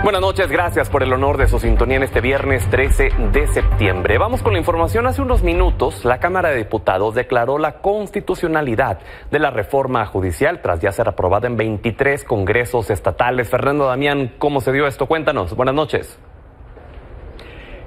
Buenas noches, gracias por el honor de su sintonía en este viernes 13 de septiembre. Vamos con la información. Hace unos minutos, la Cámara de Diputados declaró la constitucionalidad de la reforma judicial tras ya ser aprobada en 23 congresos estatales. Fernando Damián, ¿cómo se dio esto? Cuéntanos. Buenas noches.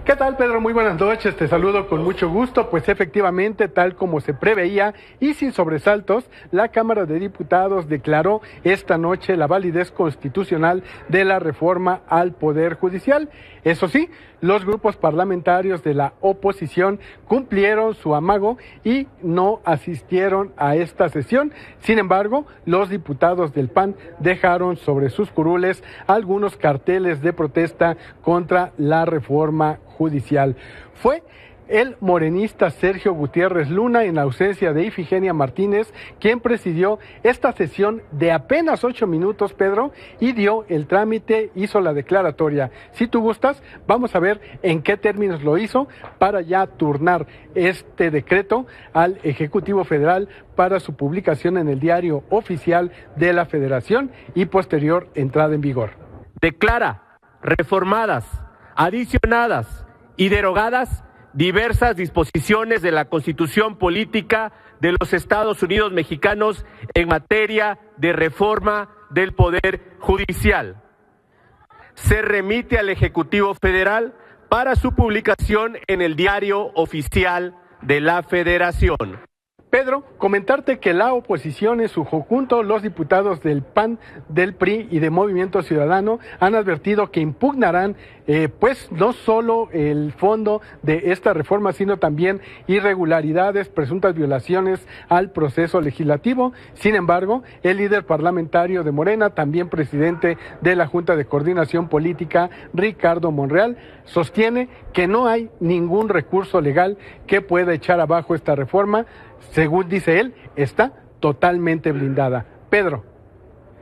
¿Qué tal, Pedro? Muy buenas noches, te saludo con mucho gusto. Pues efectivamente, tal como se preveía y sin sobresaltos, la Cámara de Diputados declaró esta noche la validez constitucional de la reforma al Poder Judicial. Eso sí, los grupos parlamentarios de la oposición cumplieron su amago y no asistieron a esta sesión. Sin embargo, los diputados del PAN dejaron sobre sus curules algunos carteles de protesta contra la reforma judicial. Fue el morenista Sergio Gutiérrez Luna, en ausencia de Ifigenia Martínez, quien presidió esta sesión de apenas 8 minutos, Pedro, y dio el trámite, hizo la declaratoria. Si tú gustas, vamos a ver en qué términos lo hizo para ya turnar este decreto al Ejecutivo Federal para su publicación en el Diario Oficial de la Federación y posterior entrada en vigor. Declara reformadas, adicionadas y derogadas diversas disposiciones de la Constitución Política de los Estados Unidos Mexicanos en materia de reforma del Poder Judicial. Se remite al Ejecutivo Federal para su publicación en el Diario Oficial de la Federación. Pedro, comentarte que la oposición en su conjunto, los diputados del PAN, del PRI y de Movimiento Ciudadano han advertido que impugnarán pues no solo el fondo de esta reforma, sino también irregularidades, presuntas violaciones al proceso legislativo. Sin embargo, el líder parlamentario de Morena, también presidente de la Junta de Coordinación Política, Ricardo Monreal, sostiene que no hay ningún recurso legal que pueda echar abajo esta reforma. Según dice él, está totalmente blindada. Pedro.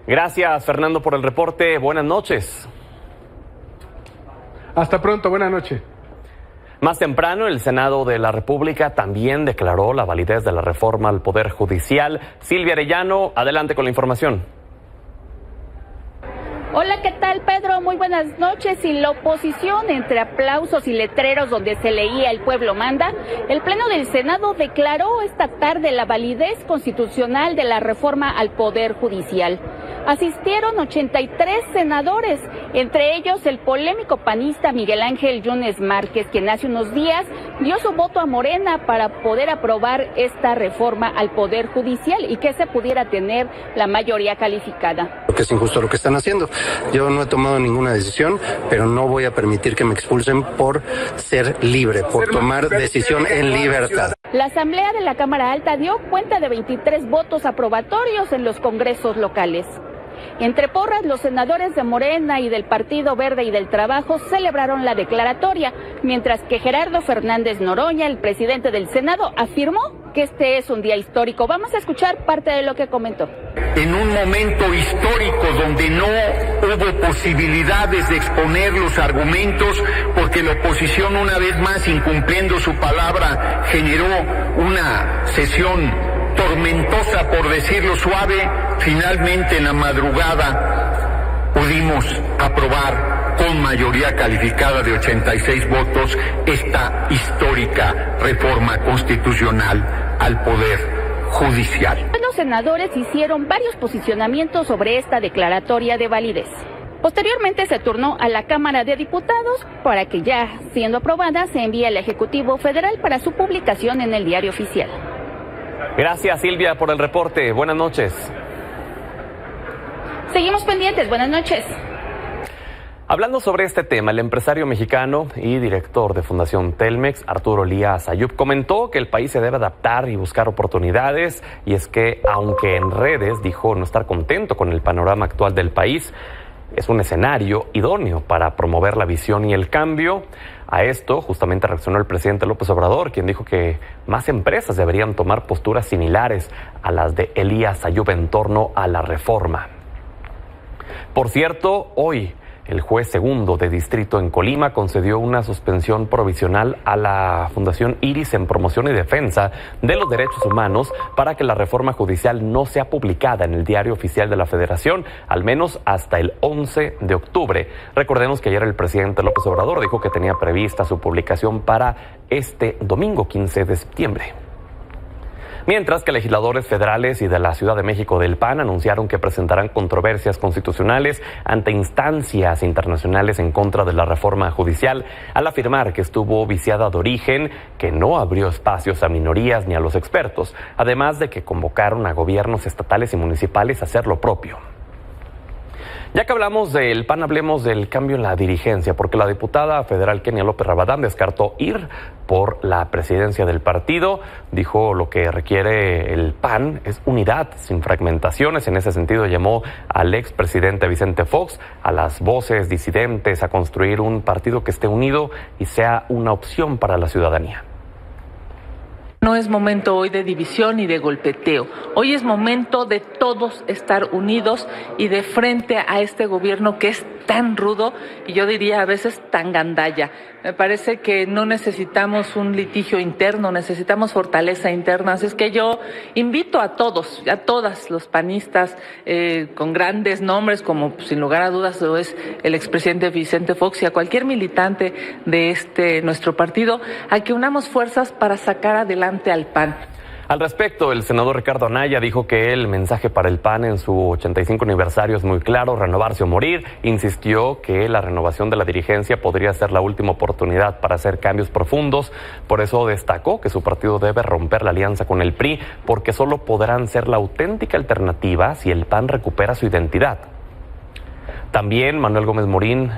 Gracias, Fernando, por el reporte. Buenas noches. Hasta pronto, buenas noches. Más temprano, el Senado de la República también declaró la validez de la reforma al Poder Judicial. Silvia Arellano, adelante con la información. Hola, ¿qué tal, Pedro? Muy buenas noches. Y la oposición, entre aplausos y letreros donde se leía "El pueblo manda", el Pleno del Senado declaró esta tarde la validez constitucional de la reforma al Poder Judicial. Asistieron 83 senadores, entre ellos el polémico panista Miguel Ángel Yunes Márquez, quien hace unos días dio su voto a Morena para poder aprobar esta reforma al Poder Judicial y que se pudiera tener la mayoría calificada. Porque es injusto lo que están haciendo. Yo no he tomado ninguna decisión, pero no voy a permitir que me expulsen por ser libre, por tomar decisión en libertad. La Asamblea de la Cámara Alta dio cuenta de 23 votos aprobatorios en los congresos locales. Entre porras, los senadores de Morena y del Partido Verde y del Trabajo celebraron la declaratoria, mientras que Gerardo Fernández Noroña, el presidente del Senado, afirmó que este es un día histórico. Vamos a escuchar parte de lo que comentó. En un momento histórico donde no hubo posibilidades de exponer los argumentos, porque la oposición, una vez más incumpliendo su palabra, generó una sesión tormentosa, por decirlo suave. Finalmente, en la madrugada pudimos aprobar con mayoría calificada de 86 votos esta histórica reforma constitucional al Poder Judicial. Los senadores hicieron varios posicionamientos sobre esta declaratoria de validez. Posteriormente se turnó a la Cámara de Diputados para que, ya siendo aprobada, se envíe al Ejecutivo Federal para su publicación en el Diario Oficial. Gracias, Silvia, por el reporte. Buenas noches. Seguimos pendientes. Buenas noches. Hablando sobre este tema, el empresario mexicano y director de Fundación Telmex, Arturo Elías Ayub, comentó que el país se debe adaptar y buscar oportunidades, y es que, aunque en redes dijo no estar contento con el panorama actual del país, es un escenario idóneo para promover la visión y el cambio. A esto justamente reaccionó el presidente López Obrador, quien dijo que más empresas deberían tomar posturas similares a las de Elías Ayub en torno a la reforma. Por cierto, hoy El juez segundo de distrito en Colima concedió una suspensión provisional a la Fundación Iris en promoción y defensa de los derechos humanos para que la reforma judicial no sea publicada en el Diario Oficial de la Federación, al menos hasta el 11 de octubre. Recordemos que ayer el presidente López Obrador dijo que tenía prevista su publicación para este domingo 15 de septiembre. Mientras que legisladores federales y de la Ciudad de México del PAN anunciaron que presentarán controversias constitucionales ante instancias internacionales en contra de la reforma judicial, al afirmar que estuvo viciada de origen, que no abrió espacios a minorías ni a los expertos, además de que convocaron a gobiernos estatales y municipales a hacer lo propio. Ya que hablamos del PAN, hablemos del cambio en la dirigencia, porque la diputada federal Kenia López Rabadán descartó ir por la presidencia del partido. Dijo lo que requiere el PAN es unidad, sin fragmentaciones. En ese sentido llamó al expresidente Vicente Fox, a las voces disidentes, a construir un partido que esté unido y sea una opción para la ciudadanía. No es momento hoy de división y de golpeteo. Hoy es momento de todos estar unidos y de frente a este gobierno que es tan rudo y yo diría a veces tan gandalla. Me parece que no necesitamos un litigio interno, necesitamos fortaleza interna. Así es que yo invito a todos, a todas los panistas con grandes nombres, como sin lugar a dudas lo es el expresidente Vicente Fox, y a cualquier militante de nuestro partido, a que unamos fuerzas para sacar adelante al PAN. Al respecto, el senador Ricardo Anaya dijo que el mensaje para el PAN en su 85 aniversario es muy claro: renovarse o morir. Insistió que la renovación de la dirigencia podría ser la última oportunidad para hacer cambios profundos. Por eso destacó que su partido debe romper la alianza con el PRI, porque solo podrán ser la auténtica alternativa si el PAN recupera su identidad. También Manuel Gómez Morín,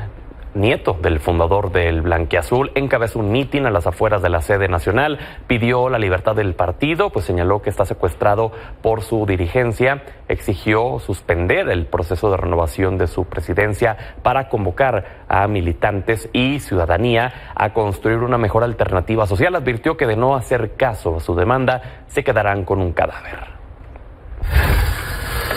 nieto del fundador del Blanquiazul, encabezó un mitin a las afueras de la sede nacional, pidió la libertad del partido, pues señaló que está secuestrado por su dirigencia, exigió suspender el proceso de renovación de su presidencia para convocar a militantes y ciudadanía a construir una mejor alternativa social. Advirtió que de no hacer caso a su demanda, se quedarán con un cadáver.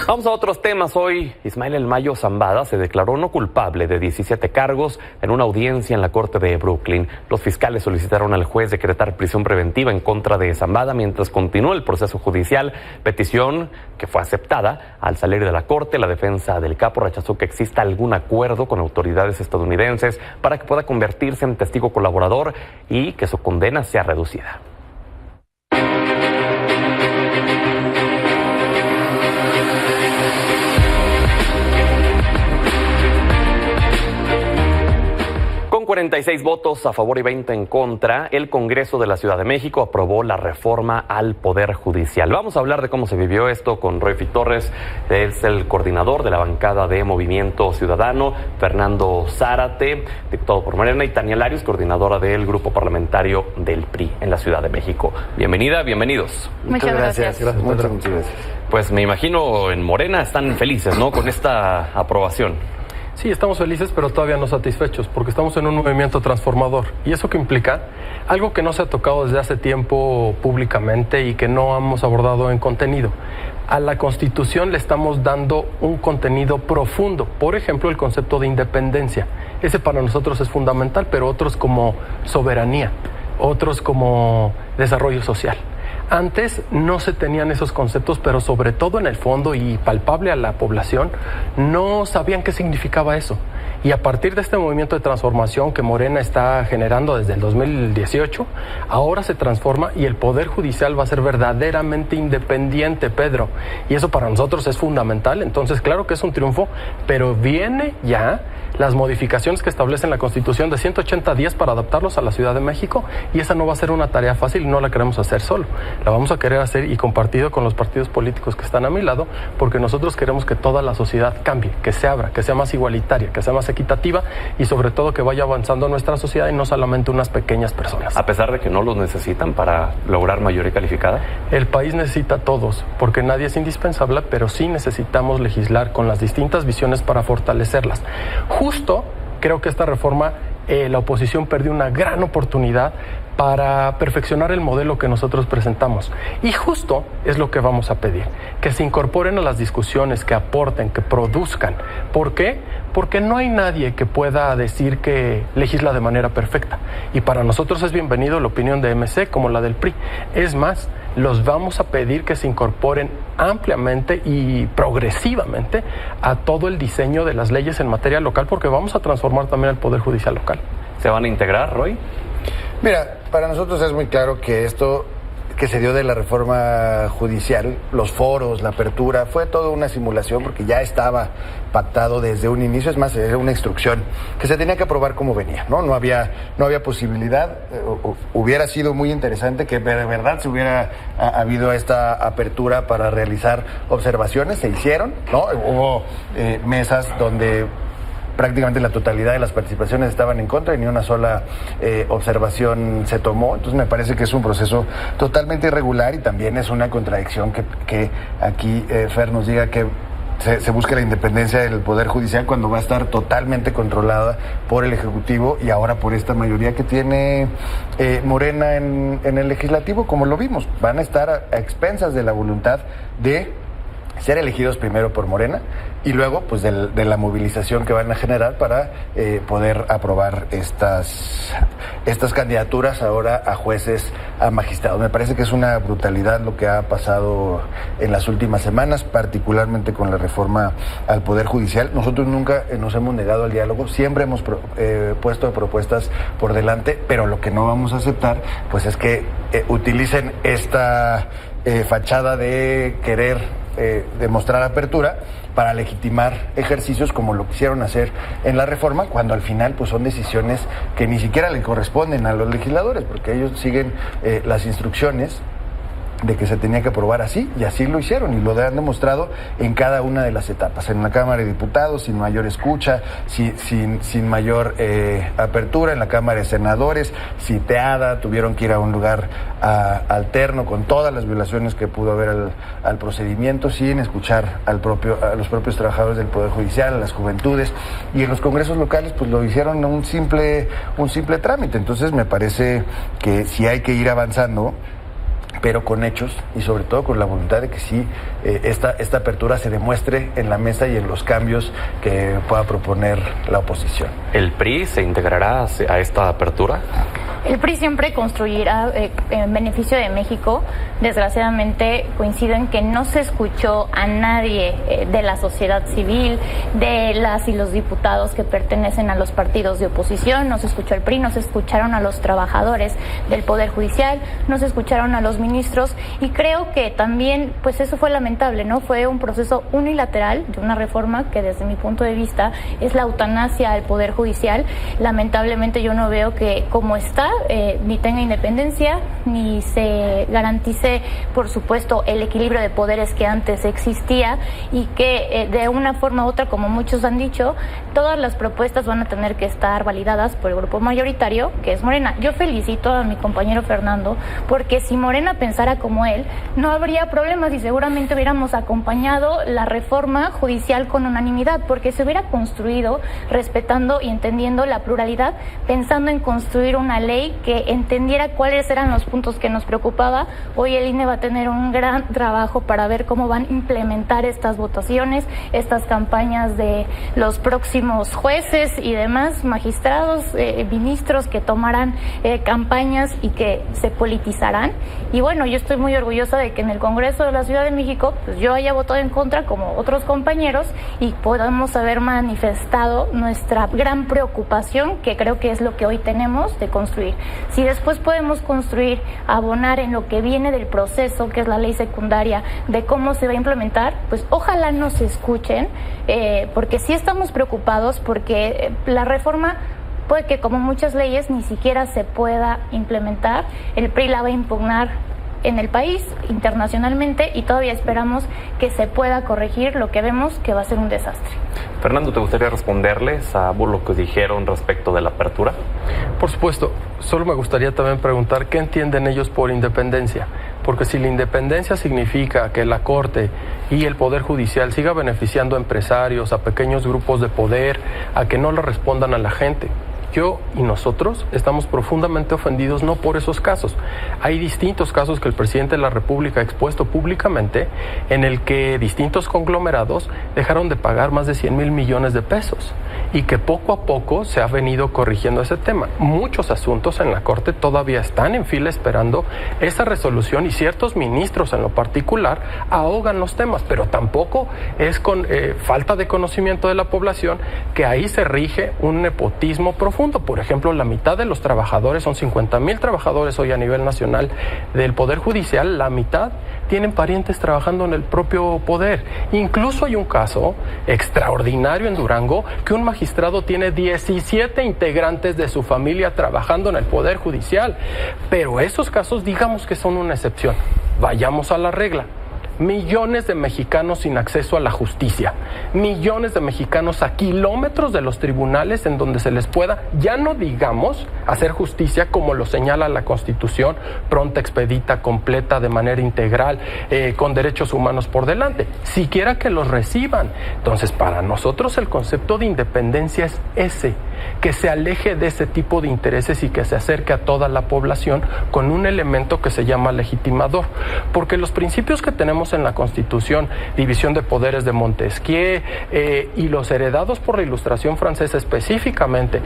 Vamos a otros temas. Hoy Ismael El Mayo Zambada se declaró no culpable de 17 cargos en una audiencia en la Corte de Brooklyn. Los fiscales solicitaron al juez decretar prisión preventiva en contra de Zambada mientras continúa el proceso judicial, petición que fue aceptada. Al salir de la Corte, la defensa del capo rechazó que exista algún acuerdo con autoridades estadounidenses para que pueda convertirse en testigo colaborador y que su condena sea reducida. Con 46 votos a favor y 20 en contra, el Congreso de la Ciudad de México aprobó la reforma al Poder Judicial. Vamos a hablar de cómo se vivió esto con Roy Torres, es el coordinador de la bancada de Movimiento Ciudadano, Fernando Zárate, diputado por Morena, y Tania Larios, coordinadora del Grupo Parlamentario del PRI en la Ciudad de México. Bienvenida, bienvenidos. Muchas gracias. Muchas gracias. Pues me imagino en Morena están felices, ¿no?, con esta aprobación. Sí, estamos felices, pero todavía no satisfechos, porque estamos en un movimiento transformador. ¿Y eso qué implica? Algo que no se ha tocado desde hace tiempo públicamente y que no hemos abordado en contenido. A la Constitución le estamos dando un contenido profundo. Por ejemplo, el concepto de independencia. Ese para nosotros es fundamental, pero otros como soberanía, otros como desarrollo social. Antes no se tenían esos conceptos, pero sobre todo en el fondo y palpable a la población, no sabían qué significaba eso. Y a partir de este movimiento de transformación que Morena está generando desde el 2018, ahora se transforma y el Poder Judicial va a ser verdaderamente independiente, Pedro. Y eso para nosotros es fundamental. Entonces, claro que es un triunfo, pero viene ya las modificaciones que establecen la Constitución de 180 días para adaptarlos a la Ciudad de México, y esa no va a ser una tarea fácil, no la queremos hacer solo. La vamos a querer hacer y compartido con los partidos políticos que están a mi lado, porque nosotros queremos que toda la sociedad cambie, que se abra, que sea más igualitaria, que sea más equitativa y sobre todo que vaya avanzando nuestra sociedad y no solamente unas pequeñas personas. A pesar de que no los necesitan para lograr mayoría calificada. El país necesita a todos, porque nadie es indispensable, pero sí necesitamos legislar con las distintas visiones para fortalecerlas. Justo creo que esta reforma, la oposición perdió una gran oportunidad para perfeccionar el modelo que nosotros presentamos. Y justo es lo que vamos a pedir, que se incorporen a las discusiones, que aporten, que produzcan. ¿Por qué? Porque no hay nadie que pueda decir que legisla de manera perfecta. Y para nosotros es bienvenido la opinión de MC como la del PRI. Es más, los vamos a pedir que se incorporen ampliamente y progresivamente a todo el diseño de las leyes en materia local, porque vamos a transformar también el Poder Judicial local. ¿Se van a integrar, Roy? Mira, para nosotros es muy claro que esto que se dio de la reforma judicial, los foros, la apertura, fue toda una simulación porque ya estaba pactado desde un inicio, es más, era una instrucción que se tenía que aprobar como venía, ¿no? No había posibilidad, hubiera sido muy interesante que de verdad se hubiera habido esta apertura para realizar observaciones, se hicieron, ¿no? Hubo mesas donde prácticamente la totalidad de las participaciones estaban en contra y ni una sola observación se tomó. Entonces me parece que es un proceso totalmente irregular y también es una contradicción que aquí Fer nos diga que se busque la independencia del Poder Judicial cuando va a estar totalmente controlada por el Ejecutivo y ahora por esta mayoría que tiene Morena en el Legislativo, como lo vimos. Van a estar a expensas de la voluntad de ser elegidos primero por Morena y luego pues de la movilización que van a generar para poder aprobar estas candidaturas ahora a jueces, a magistrados. Me parece que es una brutalidad lo que ha pasado en las últimas semanas, particularmente con la reforma al Poder Judicial. Nosotros nunca nos hemos negado al diálogo, siempre hemos puesto propuestas por delante, pero lo que no vamos a aceptar pues es que utilicen esta fachada de querer demostrar apertura para legitimar ejercicios como lo quisieron hacer en la reforma, cuando al final pues son decisiones que ni siquiera le corresponden a los legisladores, porque ellos siguen las instrucciones de que se tenía que aprobar así, y así lo hicieron, y lo han demostrado en cada una de las etapas, en la Cámara de Diputados, sin mayor escucha, sin mayor apertura, en la Cámara de Senadores, sitiada, tuvieron que ir a un lugar alterno, con todas las violaciones que pudo haber al procedimiento, sin escuchar a los propios trabajadores del Poder Judicial, a las juventudes, y en los congresos locales pues lo hicieron un simple trámite. Entonces me parece que sí hay que ir avanzando, pero con hechos y sobre todo con la voluntad de que sí esta apertura se demuestre en la mesa y en los cambios que pueda proponer la oposición. ¿El PRI se integrará a esta apertura? El PRI siempre construirá en beneficio de México. Desgraciadamente coincido en que no se escuchó a nadie de la sociedad civil, de las y los diputados que pertenecen a los partidos de oposición. No se escuchó al PRI, no se escucharon a los trabajadores del Poder Judicial, no se escucharon a los ministros, y creo que también pues eso fue lamentable, ¿no? Fue un proceso unilateral de una reforma que desde mi punto de vista es la eutanasia al Poder Judicial. Lamentablemente yo no veo que como está ni tenga independencia, ni se garantice, por supuesto, el equilibrio de poderes que antes existía, y que de una forma u otra, como muchos han dicho, todas las propuestas van a tener que estar validadas por el grupo mayoritario, que es Morena. Yo felicito a mi compañero Fernando, porque si Morena pensara como él, no habría problemas y seguramente hubiéramos acompañado la reforma judicial con unanimidad, porque se hubiera construido respetando y entendiendo la pluralidad, pensando en construir una ley que entendiera cuáles eran los puntos que nos preocupaba. Hoy el INE va a tener un gran trabajo para ver cómo van a implementar estas votaciones, estas campañas de los próximos jueces y demás magistrados, ministros que tomarán campañas y que se politizarán. Y bueno, yo estoy muy orgullosa de que en el Congreso de la Ciudad de México pues yo haya votado en contra como otros compañeros y podamos haber manifestado nuestra gran preocupación, que creo que es lo que hoy tenemos de construir. Si después podemos construir, abonar en lo que viene del proceso, que es la ley secundaria, de cómo se va a implementar, pues ojalá nos escuchen, porque sí estamos preocupados, porque la reforma puede que, como muchas leyes, ni siquiera se pueda implementar. El PRI la va a impugnar en el país, internacionalmente, y todavía esperamos que se pueda corregir lo que vemos que va a ser un desastre. Fernando, ¿te gustaría responderles a lo que dijeron respecto de la apertura? Por supuesto, solo me gustaría también preguntar qué entienden ellos por independencia, porque si la independencia significa que la Corte y el Poder Judicial siga beneficiando a empresarios, a pequeños grupos de poder, a que no le respondan a la gente, yo y nosotros estamos profundamente ofendidos no por esos casos. Hay distintos casos que el presidente de la República ha expuesto públicamente en el que distintos conglomerados dejaron de pagar más de 100,000 millones de pesos y que poco a poco se ha venido corrigiendo ese tema. Muchos asuntos en la Corte todavía están en fila esperando esa resolución y ciertos ministros en lo particular ahogan los temas, pero tampoco es con falta de conocimiento de la población que ahí se rige un nepotismo profundo. Por ejemplo, la mitad de los trabajadores, son 50,000 trabajadores hoy a nivel nacional del Poder Judicial, la mitad tienen parientes trabajando en el propio poder. Incluso hay un caso extraordinario en Durango que un magistrado tiene 17 integrantes de su familia trabajando en el Poder Judicial. Pero esos casos, digamos que son una excepción. Vayamos a la regla. Millones de mexicanos sin acceso a la justicia, millones de mexicanos a kilómetros de los tribunales en donde se les pueda, ya no digamos, hacer justicia como lo señala la Constitución, pronta, expedita, completa, de manera integral, con derechos humanos por delante, siquiera que los reciban. Entonces, para nosotros el concepto de independencia es ese, que se aleje de ese tipo de intereses y que se acerque a toda la población con un elemento que se llama legitimador, porque los principios que tenemos en la Constitución, división de poderes de Montesquieu, y los heredados por la Ilustración francesa específicamente,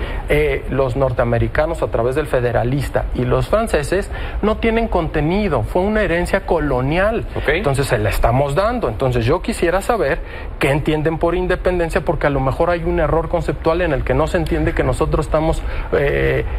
los norteamericanos a través del federalista y los franceses, no tienen contenido, fue una herencia colonial. Entonces se la estamos dando. Entonces yo quisiera saber qué entienden por independencia, porque a lo mejor hay un error conceptual en el que no se entiende que nosotros estamos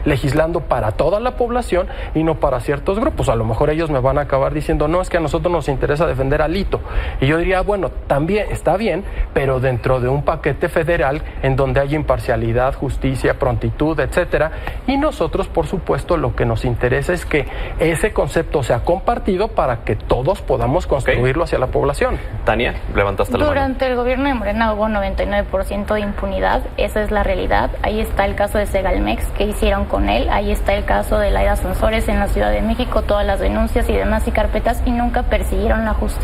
legislando para toda la población y no para ciertos grupos. A lo mejor ellos me van a acabar diciendo, no, es que a nosotros nos interesa defender al hito. Y yo diría, bueno, también está bien, pero dentro de un paquete federal en donde haya imparcialidad, justicia, prontitud, etcétera. Y nosotros, por supuesto, lo que nos interesa es que ese concepto sea compartido para que todos podamos construirlo hacia la población. Tania, levantaste la mano. Durante el gobierno de Morena hubo 99% de impunidad, esa es la realidad. Ahí está el caso de Segalmex, que hicieron con él, ahí está el caso de Laida Sansores en la Ciudad de México, todas las denuncias y demás y carpetas, y nunca persiguieron la justicia.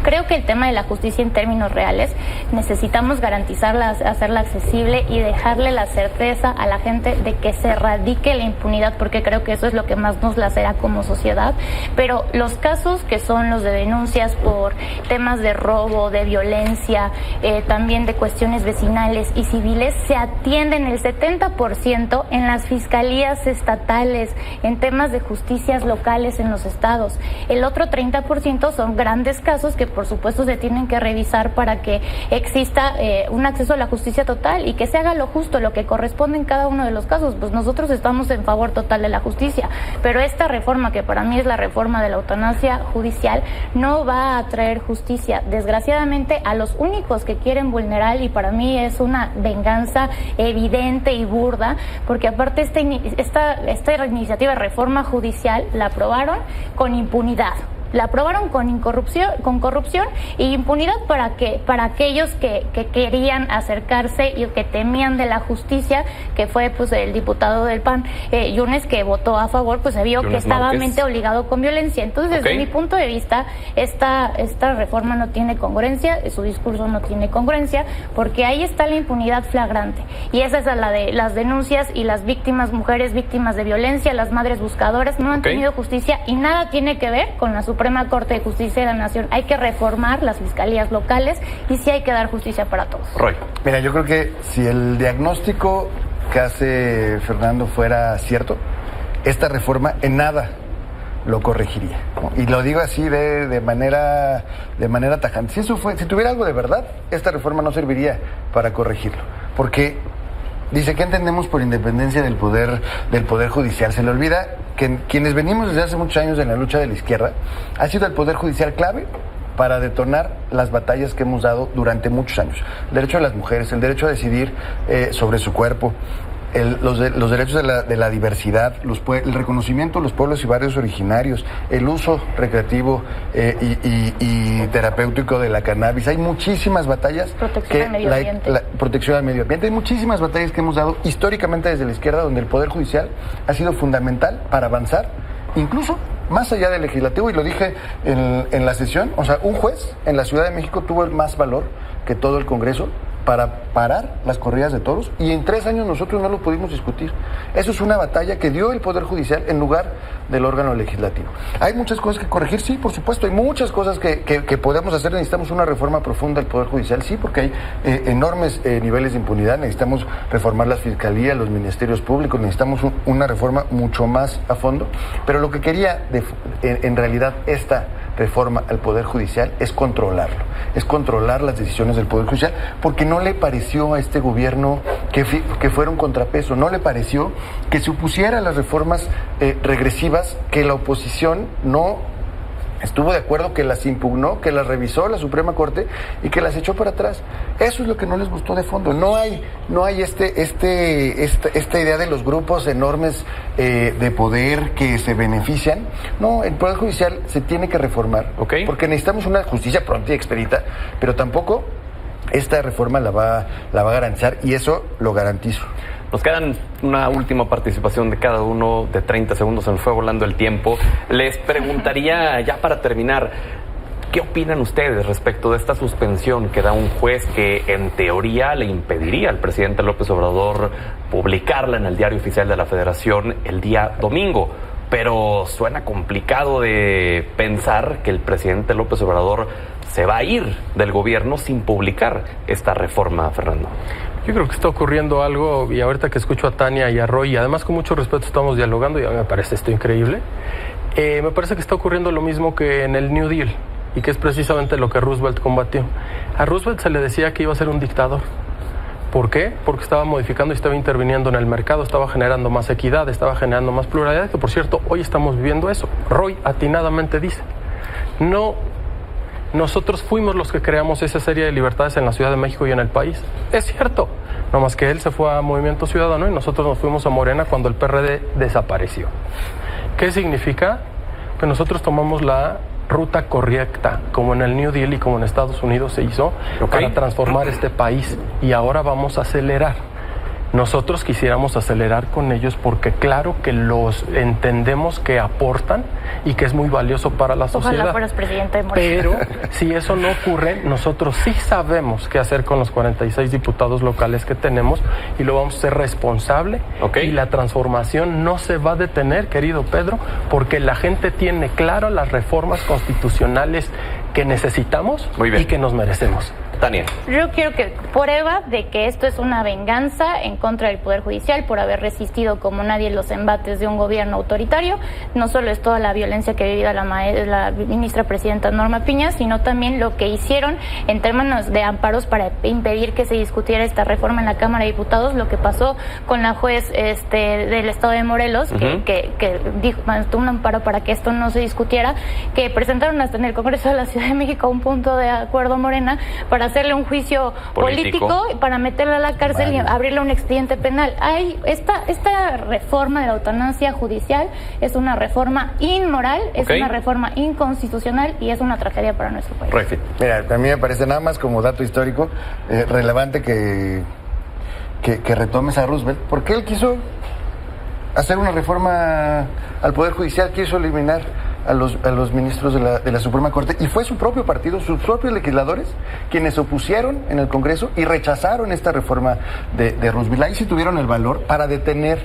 Creo que el tema de la justicia en términos reales necesitamos garantizarla, hacerla accesible y dejarle la certeza a la gente de que se erradique la impunidad, porque creo que eso es lo que más nos lacera como sociedad. Pero los casos que son los de denuncias por temas de robo, de violencia, también de cuestiones vecinales y civiles, se atienden el 70% en las fiscalías estatales, en temas de justicias locales en los estados. El otro 30% son grandes casos que por supuesto se tienen que revisar para que exista un acceso a la justicia total y que se haga lo justo, lo que corresponde en cada uno de los casos. Pues nosotros estamos en favor total de la justicia, pero esta reforma, que para mí es la reforma de la eutanasia judicial, no va a traer justicia. Desgraciadamente, a los únicos que quieren vulnerar, y para mí es una venganza evidente y burda, porque aparte esta iniciativa de reforma judicial la aprobaron con impunidad. La aprobaron con corrupción y impunidad para aquellos que querían acercarse y que temían de la justicia, que fue pues el diputado del PAN, Yunes, que votó a favor, pues se vio Yunes, que estaba mente obligado con violencia. Entonces, desde mi punto de vista, esta reforma no tiene congruencia, su discurso no tiene congruencia, porque ahí está la impunidad flagrante. Y esa es la de las denuncias y las víctimas, mujeres víctimas de violencia, las madres buscadoras, no han tenido justicia y nada tiene que ver con la Suprema Corte de Justicia de la Nación. Hay que reformar las fiscalías locales y sí hay que dar justicia para todos. Roy. Mira, yo creo que si el diagnóstico que hace Fernando fuera cierto, esta reforma en nada lo corregiría, ¿no? Y lo digo así de manera tajante. Si tuviera algo de verdad, esta reforma no serviría para corregirlo, porque dice, ¿qué entendemos por independencia del poder judicial? Se le olvida que quienes venimos desde hace muchos años en la lucha de la izquierda, ha sido el poder judicial clave para detonar las batallas que hemos dado durante muchos años. El derecho de las mujeres, el derecho a decidir sobre su cuerpo, los derechos de la diversidad, el reconocimiento de los pueblos y barrios originarios, el uso recreativo y terapéutico de la cannabis. Hay muchísimas batallas. Protección al medio ambiente. Protección al medio ambiente. Hay muchísimas batallas que hemos dado históricamente desde la izquierda, donde el Poder Judicial ha sido fundamental para avanzar, incluso más allá del legislativo, y lo dije en la sesión. O sea, un juez en la Ciudad de México tuvo más valor que todo el Congreso para parar las corridas de toros y en 3 años nosotros no lo pudimos discutir. Eso es una batalla que dio el Poder Judicial en lugar del órgano legislativo. ¿Hay muchas cosas que corregir? Sí, por supuesto, hay muchas cosas que podemos hacer. Necesitamos una reforma profunda del Poder Judicial, sí, porque hay enormes niveles de impunidad. Necesitamos reformar las fiscalías, los ministerios públicos, necesitamos una reforma mucho más a fondo. Pero lo que quería, en realidad, esta reforma al Poder Judicial es controlarlo, es controlar las decisiones del Poder Judicial, porque no le pareció a este gobierno que fuera un contrapeso, no le pareció que se opusiera a las reformas regresivas, que la oposición no estuvo de acuerdo, que las impugnó, que las revisó la Suprema Corte y que las echó para atrás. Eso es lo que no les gustó de fondo. No hay esta idea de los grupos enormes de poder que se benefician. No, el Poder Judicial se tiene que reformar, porque necesitamos una justicia pronta y expedita, pero tampoco esta reforma la va a garantizar, y eso lo garantizo. Nos quedan una última participación de cada uno de 30 segundos, se nos fue volando el tiempo. Les preguntaría, ya para terminar, ¿qué opinan ustedes respecto de esta suspensión que da un juez que en teoría le impediría al presidente López Obrador publicarla en el Diario Oficial de la Federación el día domingo? Pero suena complicado de pensar que el presidente López Obrador se va a ir del gobierno sin publicar esta reforma, Fernando. Yo creo que está ocurriendo algo, y ahorita que escucho a Tania y a Roy, y además con mucho respeto estamos dialogando, y a mí me parece esto increíble, me parece que está ocurriendo lo mismo que en el New Deal, y que es precisamente lo que Roosevelt combatió. A Roosevelt se le decía que iba a ser un dictador. ¿Por qué? Porque estaba modificando y estaba interviniendo en el mercado, estaba generando más equidad, estaba generando más pluralidad, que por cierto, hoy estamos viviendo eso. Roy atinadamente dice, no, nosotros fuimos los que creamos esa serie de libertades en la Ciudad de México y en el país. Es cierto, no más que él se fue a Movimiento Ciudadano y nosotros nos fuimos a Morena cuando el PRD desapareció. ¿Qué significa? Que nosotros tomamos la ruta correcta, como en el New Deal y como en Estados Unidos se hizo, para transformar este país, y ahora vamos a acelerar. Nosotros quisiéramos acelerar con ellos porque claro que los entendemos que aportan y que es muy valioso para la sociedad. Ojalá fueras presidente de Morena. Pero si eso no ocurre, nosotros sí sabemos qué hacer con los 46 diputados locales que tenemos y lo vamos a hacer responsable. Y la transformación no se va a detener, querido Pedro, porque la gente tiene claro las reformas constitucionales que necesitamos y que nos merecemos. Tania. Yo quiero que prueba de que esto es una venganza en contra del Poder Judicial por haber resistido como nadie los embates de un gobierno autoritario. No solo es toda la violencia que ha vivido la ministra presidenta Norma Piña, sino también lo que hicieron en términos de amparos para impedir que se discutiera esta reforma en la Cámara de Diputados, lo que pasó con la juez del Estado de Morelos, que dijo, tuvo un amparo para que esto no se discutiera, que presentaron hasta en el Congreso de la Ciudad de México un punto de acuerdo Morena para hacerle un juicio político para meterla a la cárcel y abrirle un expediente penal. Esta reforma de la eutanasia judicial es una reforma inmoral, es una reforma inconstitucional y es una tragedia para nuestro país. Mira, a mí me parece nada más como dato histórico relevante que retomes a Roosevelt, porque él quiso hacer una reforma al Poder Judicial, quiso eliminar a los ministros de la Suprema Corte, y fue su propio partido, sus propios legisladores, quienes se opusieron en el Congreso y rechazaron esta reforma de Roosevelt. Ahí sí tuvieron el valor para detener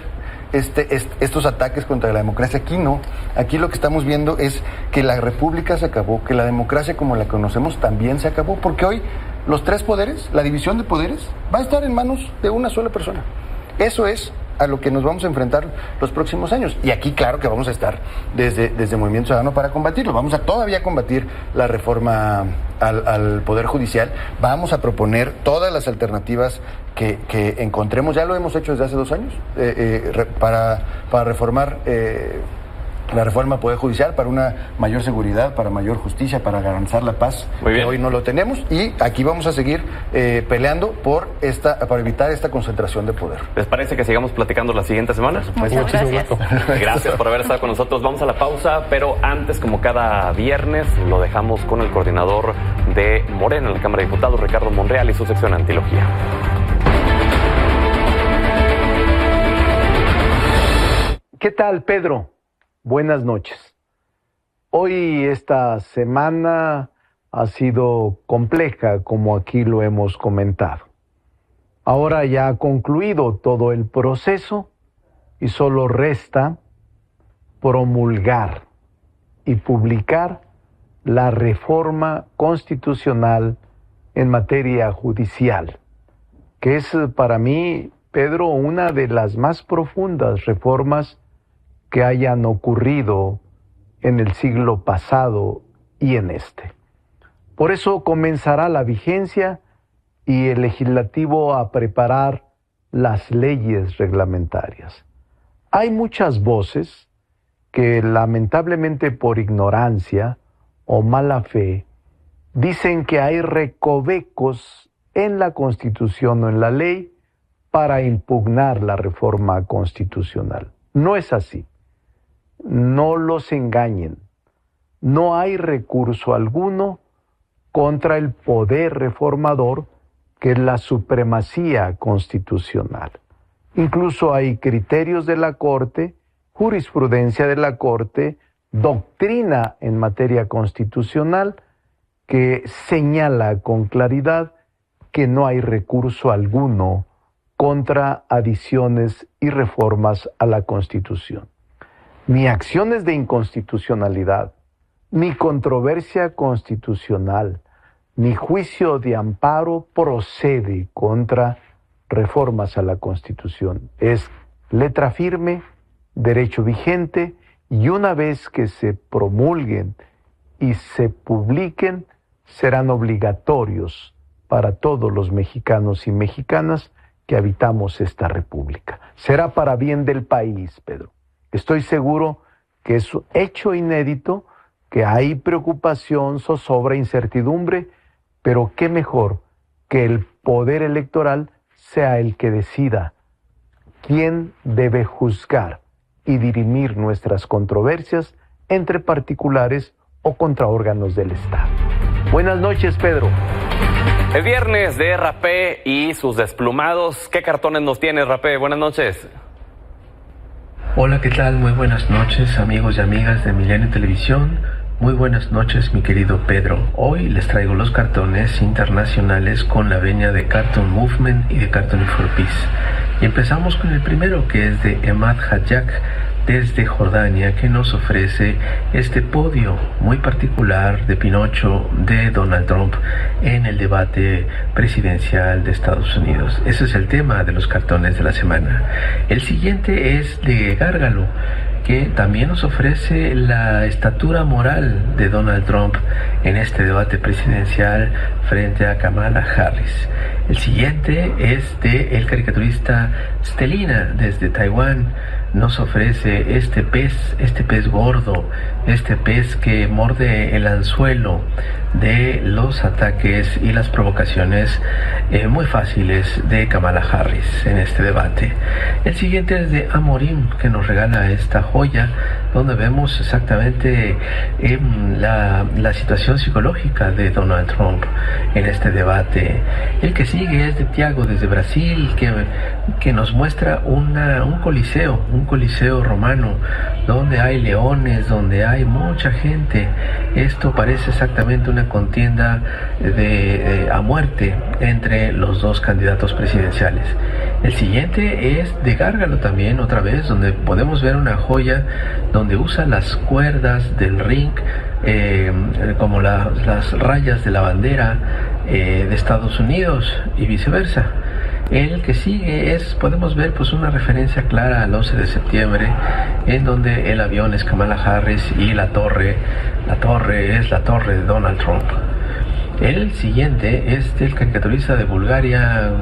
estos ataques contra la democracia. Aquí no. Aquí lo que estamos viendo es que la república se acabó, que la democracia como la conocemos también se acabó, porque hoy los 3 poderes, la división de poderes, va a estar en manos de una sola persona. Eso es a lo que nos vamos a enfrentar los próximos años. Y aquí claro que vamos a estar desde Movimiento Ciudadano para combatirlo. Vamos a todavía combatir la reforma al Poder Judicial. Vamos a proponer todas las alternativas que encontremos. Ya lo hemos hecho desde hace 2 años para reformar la reforma al Poder Judicial, para una mayor seguridad, para mayor justicia, para garantizar la paz. Que hoy no lo tenemos, y aquí vamos a seguir peleando para evitar esta concentración de poder. ¿Les parece que sigamos platicando la siguiente semana? Muchas gracias. Gracias por haber estado con nosotros. Vamos a la pausa, pero antes, como cada viernes, lo dejamos con el coordinador de Morena en la Cámara de Diputados, Ricardo Monreal, y su sección Antilogía. ¿Qué tal, Pedro? Buenas noches. Hoy esta semana ha sido compleja, como aquí lo hemos comentado. Ahora ya ha concluido todo el proceso y solo resta promulgar y publicar la reforma constitucional en materia judicial, que es para mí, Pedro, una de las más profundas reformas que hayan ocurrido en el siglo pasado y en este. Por eso comenzará la vigencia y el legislativo a preparar las leyes reglamentarias. Hay muchas voces que lamentablemente por ignorancia o mala fe dicen que hay recovecos en la Constitución o en la ley para impugnar la reforma constitucional. No es así. No los engañen. No hay recurso alguno contra el poder reformador, que es la supremacía constitucional. Incluso hay criterios de la Corte, jurisprudencia de la Corte, doctrina en materia constitucional que señala con claridad que no hay recurso alguno contra adiciones y reformas a la Constitución. Ni acciones de inconstitucionalidad, ni controversia constitucional, ni juicio de amparo procede contra reformas a la Constitución. Es letra firme, derecho vigente, y una vez que se promulguen y se publiquen, serán obligatorios para todos los mexicanos y mexicanas que habitamos esta república. Será para bien del país, Pedro. Estoy seguro que es un hecho inédito, que hay preocupación, zozobra, incertidumbre, pero qué mejor que el poder electoral sea el que decida quién debe juzgar y dirimir nuestras controversias entre particulares o contra órganos del Estado. Buenas noches, Pedro. Es viernes de Rapé y sus desplumados. ¿Qué cartones nos tienes, Rapé? Buenas noches. Hola, ¿qué tal? Muy buenas noches, amigos y amigas de Milenio Televisión. Muy buenas noches, mi querido Pedro. Hoy les traigo los cartones internacionales con la venia de Cartoon Movement y de Cartoon for Peace. Y empezamos con el primero, que es de Emad Hajjak desde Jordania, que nos ofrece este podio muy particular de Pinocho de Donald Trump en el debate presidencial de Estados Unidos. Ese es el tema de los cartones de la semana. El siguiente es de Gárgalo, que también nos ofrece la estatura moral de Donald Trump en este debate presidencial frente a Kamala Harris. El siguiente es de el caricaturista Stelina desde Taiwán. Nos ofrece este pez gordo, este pez que morde el anzuelo de los ataques y las provocaciones muy fáciles de Kamala Harris en este debate. El siguiente es de Amorim, que nos regala esta joya donde vemos exactamente la situación psicológica de Donald Trump en este debate. El que sigue es de Tiago desde Brasil, que nos muestra un coliseo romano donde hay leones, donde hay mucha gente. Esto parece exactamente una contienda a muerte entre los dos candidatos presidenciales. El siguiente es de Gárgalo también, otra vez, donde podemos ver una joya donde usa las cuerdas del ring como las rayas de la bandera de Estados Unidos y viceversa. El que sigue podemos ver pues una referencia clara al 11 de septiembre, en donde el avión es Kamala Harris y la torre es la torre de Donald Trump. El siguiente es del caricaturista de Bulgaria,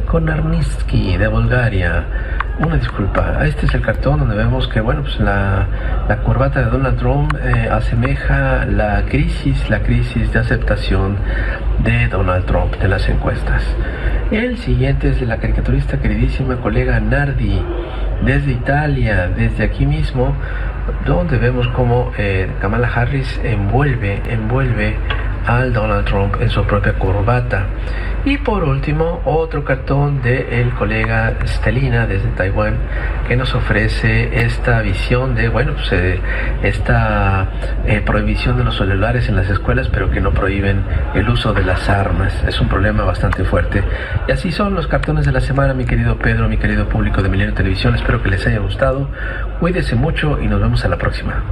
Konarnitsky de Bulgaria. Una disculpa, este es el cartón donde vemos que la corbata de Donald Trump asemeja la crisis de aceptación de Donald Trump de las encuestas. El siguiente es de la caricaturista queridísima colega Nardi desde Italia, desde aquí mismo, donde vemos cómo Kamala Harris envuelve al Donald Trump en su propia corbata. Y por último, otro cartón del colega Stelina desde Taiwán, que nos ofrece esta visión de, esta prohibición de los celulares en las escuelas, pero que no prohíben el uso de las armas. Es un problema bastante fuerte. Y así son los cartones de la semana, mi querido Pedro, mi querido público de Milenio Televisión. Espero que les haya gustado. Cuídense mucho y nos vemos a la próxima.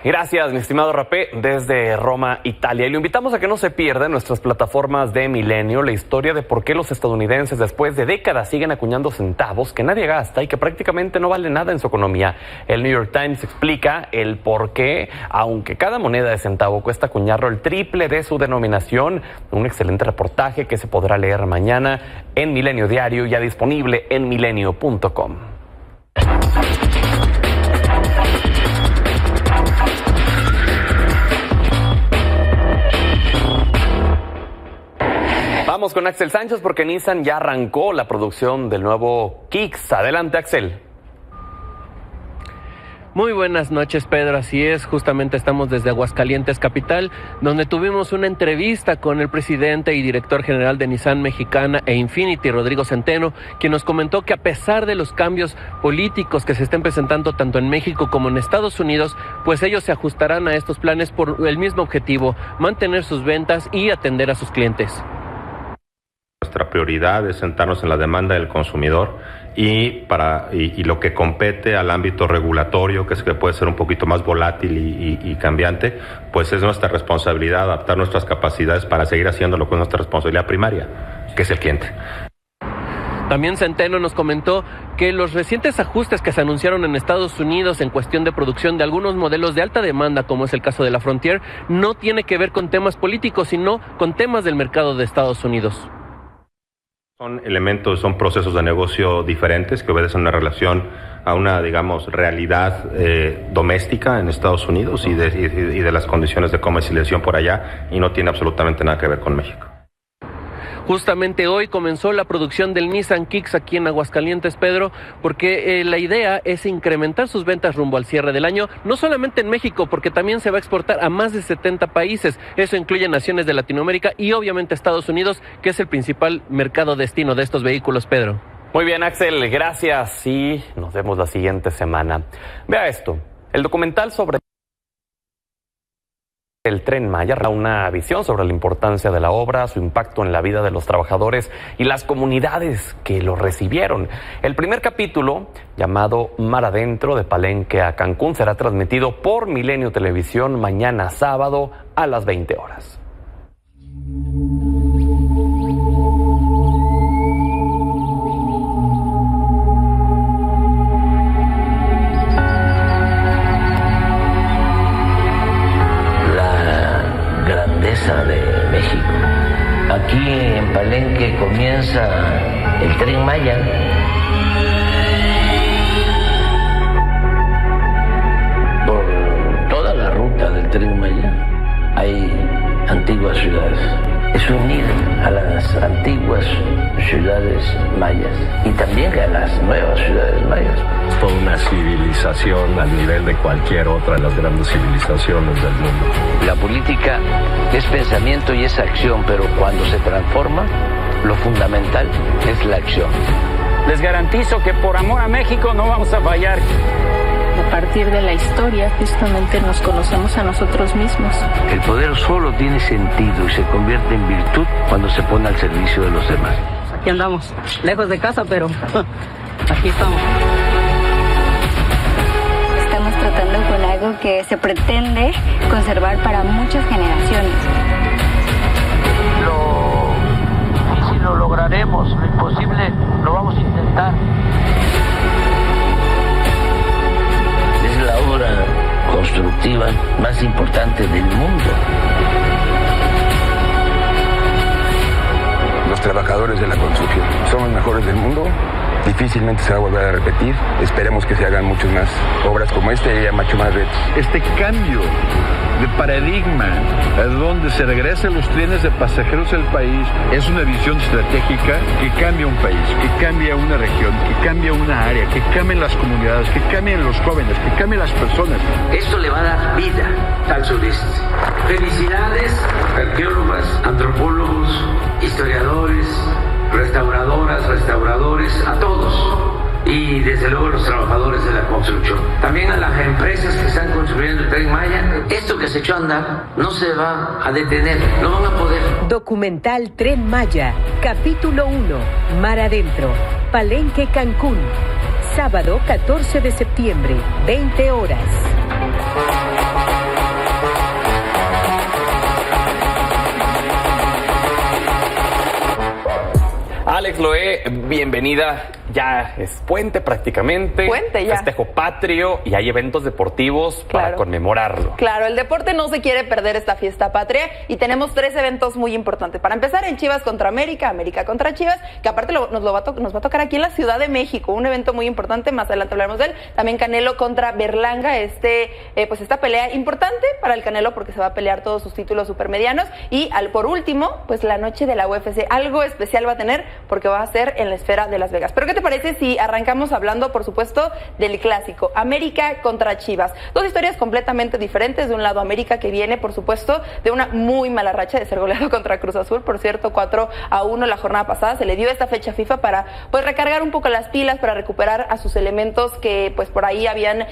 Gracias, mi estimado Rapé, desde Roma, Italia. Y lo invitamos a que no se pierda en nuestras plataformas de Milenio la historia de por qué los estadounidenses después de décadas siguen acuñando centavos que nadie gasta y que prácticamente no vale nada en su economía. El New York Times explica el por qué, aunque cada moneda de centavo cuesta acuñarlo el triple de su denominación. Un excelente reportaje que se podrá leer mañana en Milenio Diario, ya disponible en milenio.com. Vamos con Axel Sánchez porque Nissan ya arrancó la producción del nuevo Kicks. Adelante, Axel. Muy buenas noches, Pedro. Así es, justamente estamos desde Aguascalientes, capital, donde tuvimos una entrevista con el presidente y director general de Nissan Mexicana e Infiniti, Rodrigo Centeno, quien nos comentó que a pesar de los cambios políticos que se estén presentando tanto en México como en Estados Unidos, pues ellos se ajustarán a estos planes por el mismo objetivo, mantener sus ventas y atender a sus clientes. Nuestra prioridad es sentarnos en la demanda del consumidor y lo que compete al ámbito regulatorio, que puede ser un poquito más volátil y cambiante, pues es nuestra responsabilidad adaptar nuestras capacidades para seguir haciendo lo que es nuestra responsabilidad primaria, que es el cliente. También Centeno nos comentó que los recientes ajustes que se anunciaron en Estados Unidos en cuestión de producción de algunos modelos de alta demanda, como es el caso de la Frontier, no tiene que ver con temas políticos, sino con temas del mercado de Estados Unidos. Son procesos de negocio diferentes que obedecen una relación a una, realidad doméstica en Estados Unidos y de las condiciones de comercialización por allá, y no tiene absolutamente nada que ver con México. Justamente hoy comenzó la producción del Nissan Kicks aquí en Aguascalientes, Pedro, porque la idea es incrementar sus ventas rumbo al cierre del año, no solamente en México, porque también se va a exportar a más de 70 países. Eso incluye naciones de Latinoamérica y obviamente Estados Unidos, que es el principal mercado destino de estos vehículos, Pedro. Muy bien, Axel, gracias y nos vemos la siguiente semana. Vea esto, el documental sobre el Tren Maya da una visión sobre la importancia de la obra, su impacto en la vida de los trabajadores y las comunidades que lo recibieron. El primer capítulo, llamado Mar Adentro, de Palenque a Cancún, será transmitido por Milenio Televisión mañana sábado a las 20 horas. De México. Aquí en Palenque comienza el Tren Maya. Por toda la ruta del Tren Maya hay antiguas ciudades. Es unir a las antiguas ciudades mayas y también a las nuevas ciudades mayas. Toda una civilización al nivel de cualquier otra de las grandes civilizaciones del mundo. La política es pensamiento y es acción, pero cuando se transforma, lo fundamental es la acción. Les garantizo que por amor a México no vamos a fallar. A partir de la historia, justamente nos conocemos a nosotros mismos. El poder solo tiene sentido y se convierte en virtud cuando se pone al servicio de los demás. Aquí andamos, lejos de casa, pero aquí estamos. Estamos tratando con algo que se pretende conservar para muchas generaciones. Lo difícil lo lograremos, lo imposible lo vamos a intentar. Es la obra constructiva más importante del mundo. Los trabajadores de la construcción son los mejores del mundo. difícilmente se va a volver a repetir. Esperemos que se hagan muchas más obras como esta y haya mucho más retos. Este cambio de paradigma a donde se regresan los trenes de pasajeros al país es una visión estratégica que cambia un país, que cambia una región, que cambia una área, que cambien las comunidades, que cambien los jóvenes, que cambien las personas. Esto le va a dar vida al sureste. Felicidades, arqueólogas, antropólogos, historiadores, restauradoras, restauradores, a todos. Y desde luego los trabajadores de la construcción. También a las empresas que están construyendo el Tren Maya. Esto que se echó a andar no se va a detener, no van a poder. Documental Tren Maya, capítulo 1, Mar Adentro, Palenque, Cancún. Sábado 14 de septiembre, 20 horas. Alex Loé, bienvenida. Ya es puente prácticamente. Puente ya. Festejo patrio y hay eventos deportivos para conmemorarlo. Claro, el deporte no se quiere perder esta fiesta patria y tenemos 3 eventos muy importantes. Para empezar, el Chivas contra América, América contra Chivas, que aparte nos va a tocar aquí en la Ciudad de México, un evento muy importante, más adelante hablaremos de él. También Canelo contra Berlanga, pues esta pelea importante para el Canelo porque se va a pelear todos sus títulos supermedianos. Y por último, pues la noche de la UFC, algo especial va a tener porque va a ser en la esfera de Las Vegas. Pero ¿qué te parece si arrancamos hablando, por supuesto, del clásico? América contra Chivas. 2 historias completamente diferentes. De un lado, América, que viene, por supuesto, de una muy mala racha de ser goleado contra Cruz Azul. Por cierto, 4-1 la jornada pasada. Se le dio esta fecha FIFA para pues recargar un poco las pilas, para recuperar a sus elementos que pues por ahí habían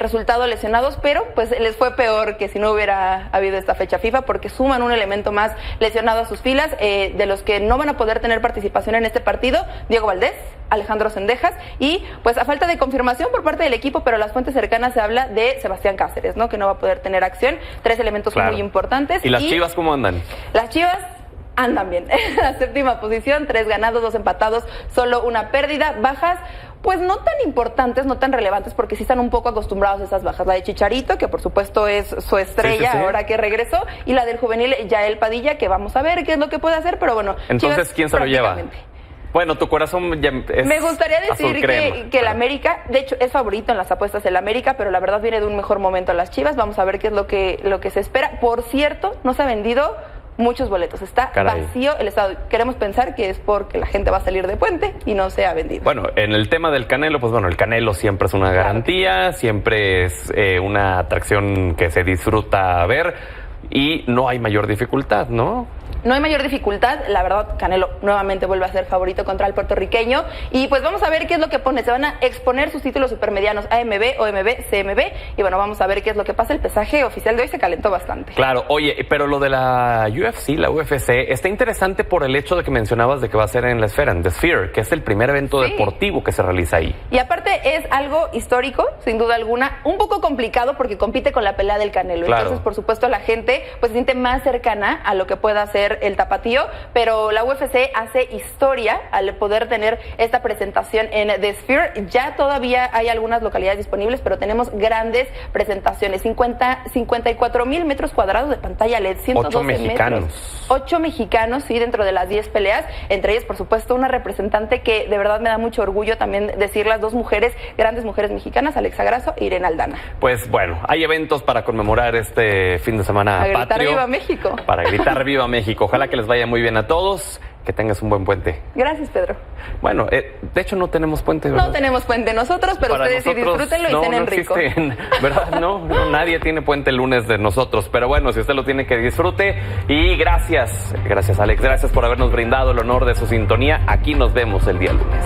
resultado lesionados, pero pues les fue peor que si no hubiera habido esta fecha FIFA, porque suman un elemento más lesionado a sus filas, de los que no van a poder tener participación en este partido: Diego Valdés, Alejandro Sendejas, y pues a falta de confirmación por parte del equipo, pero las fuentes cercanas se habla de Sebastián Cáceres, ¿no? Que no va a poder tener acción. 3 elementos muy importantes. ¿Y las Chivas cómo andan? Las Chivas andan bien. En la 7ª posición, 3 ganados, 2 empatados, solo 1 pérdida. Bajas, pues no tan importantes, no tan relevantes, porque sí están un poco acostumbrados a esas bajas. La de Chicharito, que por supuesto es su estrella ahora que regresó, y la del juvenil Yael Padilla, que vamos a ver qué es lo que puede hacer, pero bueno. Entonces, Chivas, ¿quién se lo lleva? Bueno, tu corazón ya es Me gustaría decir que el América, de hecho, es favorito en las apuestas el América, pero la verdad viene de un mejor momento las Chivas. Vamos a ver qué es lo que se espera. Por cierto, no se ha vendido muchos boletos. Está vacío el estado. Queremos pensar que es porque la gente va a salir de puente y no se ha vendido. Bueno, en el tema del Canelo, pues bueno, el Canelo siempre es una garantía, siempre es una atracción que se disfruta ver y no hay mayor dificultad, ¿no? No hay mayor dificultad, la verdad, Canelo nuevamente vuelve a ser favorito contra el puertorriqueño y pues vamos a ver qué es lo que pone. Se van a exponer sus títulos supermedianos AMB, OMB, CMB y bueno, vamos a ver qué es lo que pasa. El pesaje oficial de hoy se calentó bastante. Claro, oye, pero lo de la UFC, está interesante por el hecho de que mencionabas de que va a ser en la esfera, en The Sphere, que es el primer evento deportivo que se realiza ahí. Y aparte es algo histórico, sin duda alguna, un poco complicado porque compite con la pelea del Canelo. Claro. Entonces, por supuesto, la gente pues se siente más cercana a lo que pueda hacer el tapatío, pero la UFC hace historia al poder tener esta presentación en The Sphere. Ya todavía hay algunas localidades disponibles, pero tenemos grandes presentaciones. 54,000 metros cuadrados de pantalla LED, 112 metros. 8 mexicanos, sí, dentro de las 10 peleas, entre ellas, por supuesto, una representante que de verdad me da mucho orgullo también decir las 2 mujeres, grandes mujeres mexicanas, Alexa Grasso e Irene Aldana. Pues bueno, hay eventos para conmemorar este fin de semana patrio. Para gritar ¡Viva México! Para gritar ¡Viva México! Ojalá que les vaya muy bien a todos, que tengas un buen puente. Gracias, Pedro. Bueno, de hecho no tenemos puente, ¿verdad? No tenemos puente nosotros, pero para ustedes sí disfrútenlo y cenen rico. ¿Verdad? No, nadie tiene puente el lunes de nosotros, pero bueno, si usted lo tiene, que disfrute. Y gracias Alex, gracias por habernos brindado el honor de su sintonía. Aquí nos vemos el día lunes.